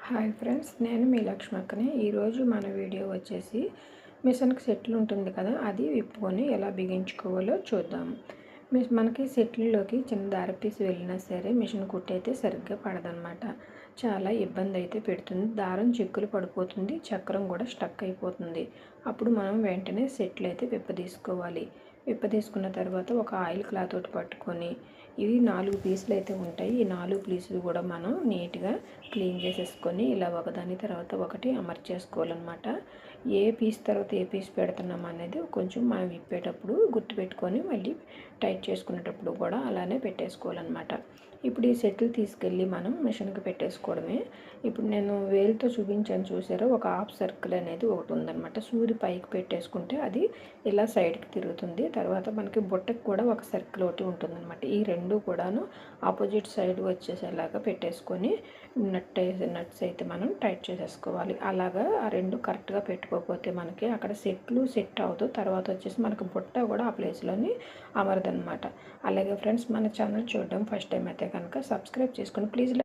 Hi friends, నేను మీ లక్ష్మక్కని. ఈరోజు మన వీడియో వచ్చేసి మిషన్కి సెట్లు ఉంటుంది కదా, అది విప్పుకొని ఎలా బిగించుకోవాలో చూద్దాం. మనకి సెట్లలోకి చిన్న దారి పీస్ వెళ్ళినా సరే మిషన్ కుట్టి అయితే సరిగ్గా పడదనమాట. చాలా ఇబ్బంది అయితే పెడుతుంది. దారం చిక్కులు పడిపోతుంది, చక్రం కూడా స్టక్ అయిపోతుంది. అప్పుడు మనం వెంటనే సెట్లు అయితే విప్పదీసుకోవాలి. విప్పదీసుకున్న తర్వాత ఒక ఆయిల్ క్లాత్ ఒకటి పట్టుకొని, ఇవి 4 పీసులు అయితే ఉంటాయి. ఈ 4 పీసులు కూడా మనం నీట్గా క్లీన్ చేసేసుకొని ఇలా ఒకదాని తర్వాత ఒకటి అమర్చేసుకోవాలన్నమాట. ఏ పీస్ తర్వాత ఏ పీస్ పెడుతున్నాం అనేది కొంచెం మనం విప్పేటప్పుడు గుర్తుపెట్టుకొని మళ్ళీ టైట్ చేసుకునేటప్పుడు కూడా అలానే పెట్టేసుకోవాలన్నమాట. ఇప్పుడు ఈ సెట్లు తీసుకెళ్ళి మనం మిషన్కి పెట్టేసుకోవడమే. ఇప్పుడు నేను వేలుతో చూపించాను చూసారో, ఒక హాఫ్ సర్కిల్ అనేది ఒకటి ఉందన్నమాట. సూది పైకి పెట్టేసుకుంటే అది ఇలా సైడ్కి తిరుగుతుంది. తర్వాత మనకి బుట్టకి కూడా ఒక సర్కిల్ ఒకటి ఉంటుందన్నమాట. ఈ రెండు కూడాను ఆపోజిట్ సైడ్ వచ్చేసేలాగా పెట్టేసుకొని నట్స్ అయితే మనం టైట్ చేసేసుకోవాలి. అలాగా ఆ రెండు కరెక్ట్గా పెట్టుకోకపోతే మనకి అక్కడ సెట్ అవ్వదు. తర్వాత వచ్చేసి మనకు బుట్ట కూడా ఆ ప్లేస్లోని అమరదనమాట. అలాగే ఫ్రెండ్స్, మన ఛానల్ చూడడం ఫస్ట్ టైం అయితే కనుక సబ్స్క్రైబ్ చేసుకోండి ప్లీజ్.